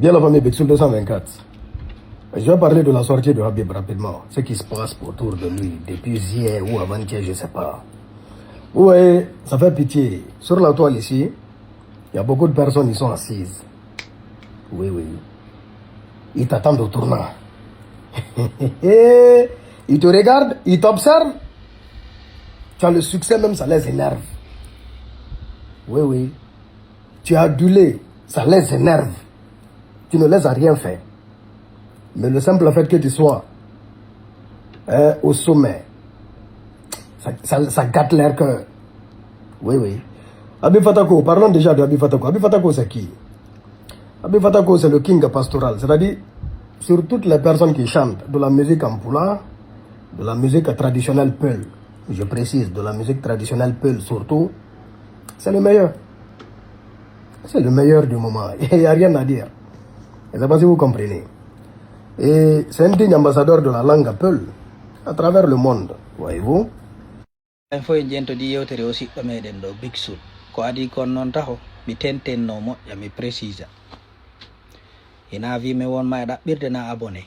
Bien la famille Bexul 224. Je vais parler de la sortie de Habib rapidement. Ce qui se passe autour de lui depuis hier ou avant-hier, je ne sais pas. Vous voyez, ça fait pitié. Sur la toile ici, il y a beaucoup de personnes qui sont assises. Oui, oui. Ils t'attendent au tournant. Ils te regardent, ils t'observent. Tu as le succès même, ça les énerve. Oui, oui. Tu as adulé, ça les énerve. Tu ne les as rien fait. Mais le simple fait que tu sois au sommet, ça gâte leur cœur. Oui, oui. Habib Fatako, parlons déjà de Habib Fatako. Habib Fatako, c'est qui? Habib Fatako, c'est le king pastoral. C'est-à-dire, sur toutes les personnes qui chantent de la musique en poula, de la musique traditionnelle Peul, je précise, de la musique traditionnelle Peul surtout, c'est le meilleur. C'est le meilleur du moment. Il n'y a rien à dire. Je ne sais pas si vous comprenez. Et c'est un digne ambassadeur de la langue Peul à travers le monde, voyez-vous. En fof en jentodi yewtere o siɗɗo meɗen ɗo Big Soul ko adi kon noon taho mi tentenno moƴƴa mi précisa ina wi mi wonma e ɗaɓɓirde na abonné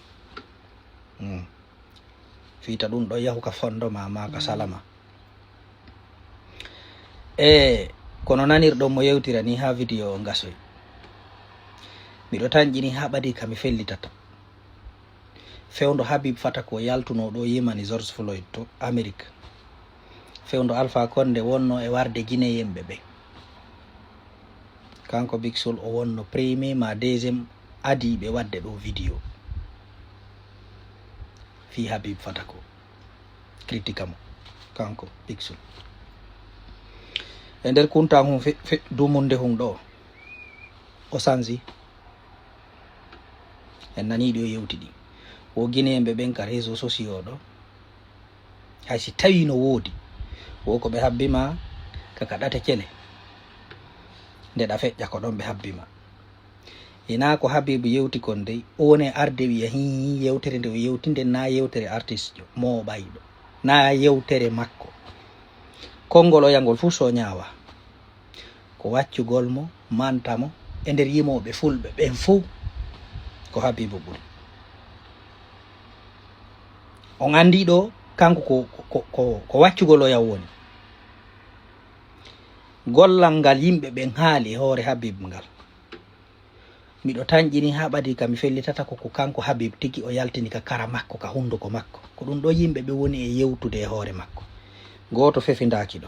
fiita ɗum ɗo yahu ka fondoma ma ka salama e kono nanirɗon mo yewtira ni ha vidéo o gasoy miɗo tanƴini ha ɓadi ka mi fellitata fewndo Habib Fatako yaltuno ɗo yimani George Floyd to Amérique fewndo Alpha Condé wonno e warde guinéen ɓe kanko Big Soul o wonno premier ma deuxiéme adiɓe wadde ɗo vidéo fi Habib Fatako critique mo kanko Big Soul e nder kunta hum dumunde hum ɗo o sanzi en nani ɗi o yewti ɗi o guinéen ɓen ka réseau sociaux ɗo hay si tawi no woodi wo ko ɓe habbima kaka ɗate cele nde ɗa feƴƴa ko ɗon ɓe habbima ina ko Habib yewti kon dey one arde wiya hi yewtere nde o yewti nde na yewtere artiste jo mo ɓayɗo na yewtere makko konngol o yangol fuu so ñaawa ko waccugol mo manta mo e nder yimoɓe fulɓe ɓen fuu ko Habib ɓuri on andi ɗo kanko ko waccugol o yaw woni gollal ngal yimɓe ɓen haali e hoore Habib ngal miɗo tanƴini ha ɓadi ka mi fellitata ko kanko Habib tigi o yaltini ka kara makko ka hunduko makko ko ɗum ɗo yimɓe ɓe woni e yewtude e hoore makko goto fefindaki ɗo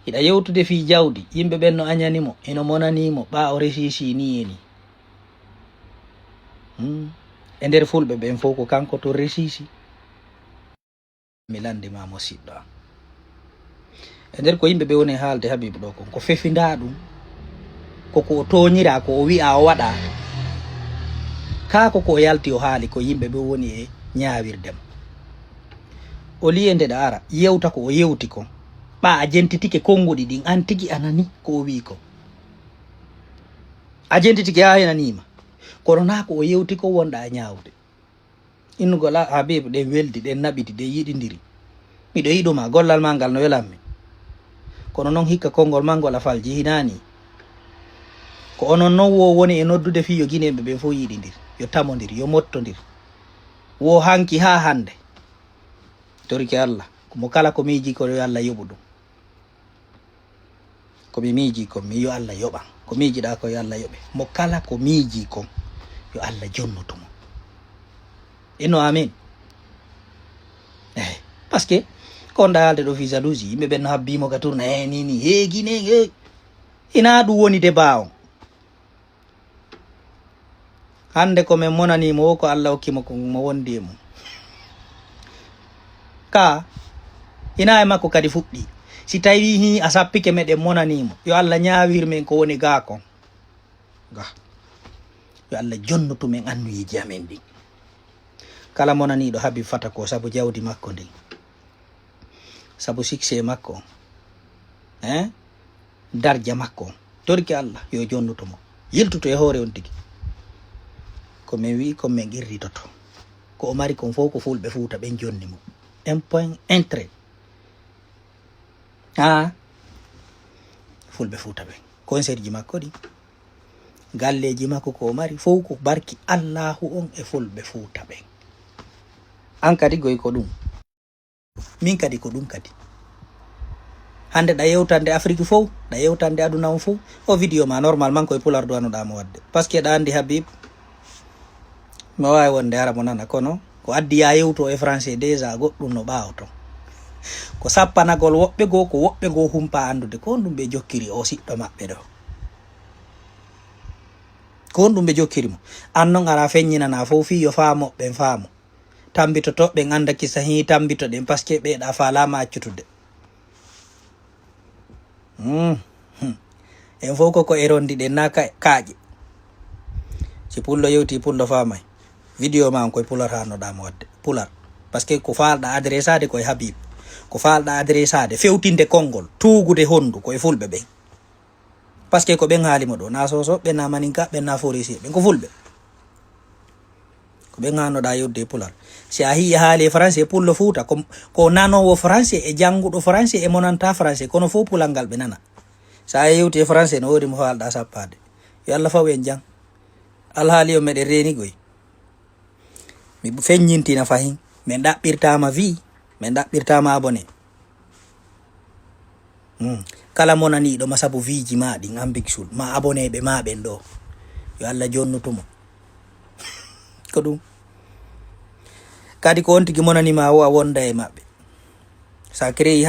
hiɗa yewtude fi jawdi yimɓe ɓen no añanimo ino monanimo ɓa o resisi ni e ni e nder fulɓe ɓen fof ko kanko to resisi mi landima musidɗo am e nder ko yimɓe ɓe woni haalde Habib ɗo kon ko fefinda ɗum koko o toñira ko o wi'a o waɗa kako ko o yalti o haali ko yimɓe ɓe woni e ñawirdemo o liye nde ɗa ara yewta ko o yewti kon ɓa a jentitike konguɗi ɗin an tigi anani ko o wi ko a jentitike ha henanima kono na ko o yewti ko wonɗa e ñawde innugol Habib ɗen weldi ɗen naɓiti ɗen yiɗidiri miɗo yiɗuma gollal ma ngal no welanmi kono noon hikka konngol mangol a falji hinani ko onon noon wo woni e noddude fi yo guinéɓe ɓen fof yiɗidir yo tamodir yo mottodir wo hanki ha hande toriki Allah mo kala ko miiji ko yo Allah yoɓu ɗum komi miiji kon mi yo Allah yoɓan ko miijiɗa ko yo Allah yoɓe mo kala ko miiji kon yo Allah jonnutumo inno amin par ce que kon daalde ɗo fi jalousie yimɓe ɓen no habbimo ka tourna nini guiné ina ɗum woni débat on hande komin monanimo wo ko Allah hokkimo ko mo wondi e mum ka ina e makko kadi fuɗɗi si tawi hi a sappike meɗen monanimo yo Allah ñawirmen ko woni ga kon ga yo Allah jonnutumen annuyiji amen ɗin kala monaniɗo Habib Fatako sabu jawdi makko ndin sabu succès makko darja makko torki Allah yo jonnutomo yiltuto e hoore on tigi komin wi komin irritoto ko o mari kon fof ko fulɓe Fuuta ɓen jonni mo un point un trait fulɓe Fuuta ɓen concert ji makko ɗi galleji makko ko mari fof ko barki Allahu on e fulɓe Fuuta ɓen. An kadi goy ko ɗum, min kadi ko ɗum kadi. Hande ɗa yewtande Afrique fof, ɗa yewtande aduna on fof, o vidéo ma normalement koye pular duwanoɗamo wadde, par ce que ɗa andi Habib mi wawi wonde ara mo nana, kono ko addi ya yewto e français déjà goɗɗum no ɓawo ton, ko sappanagol woɓɓe goo, ko woɓɓe goo humpa andude ko ɗum ɓe jokkiri o siɗɗo maɓɓe ɗo, ko ɗum ɓe jokkiri mo. An noon ara feññinana fof fi yo faamoɓɓen faamo, tambitotoɓɓen anda kisa hi tambito ɗen par ce que ɓeeɗa falama accutude. En fof koko e rondi ɗen na kaaƴe. Si pullo yewti pullo famay, vidéo ma on koye pular hanoɗamo wadde, pular, par ce que ko falɗa adressade koye Habib, ko falɗa adressade fewtinde konngol, tuugude honndu koye fulɓe ɓen, par ce que ko ɓen haalimo ɗo, na sosoɓe, na maninka ɓe, na forisi ɓen, ko fulɓe ko ɓen hanoɗa yewde pular. Si a hiya haali français pullo Fuuta ko nanowo français e jannguɗo français e monanta français, kono fof pulal ngal ɓe nana. Sa yewti e français no wodi mo falɗa sappade, yo Allah faw en jang. Alhaali o meɗen renigoy, mi feññintina fahin, min ɗaɓɓirtama vie, min ɗaɓɓirtama abonné. Kala mo naniɗo ma sabu viji ma ɗin an Big Soul ma abonné ɓe ma ɓen ɗo, yo Allah jonnutumo ko ɗum. Kadi ko on tigi mo nanima o a wonda e maɓɓe, sa créi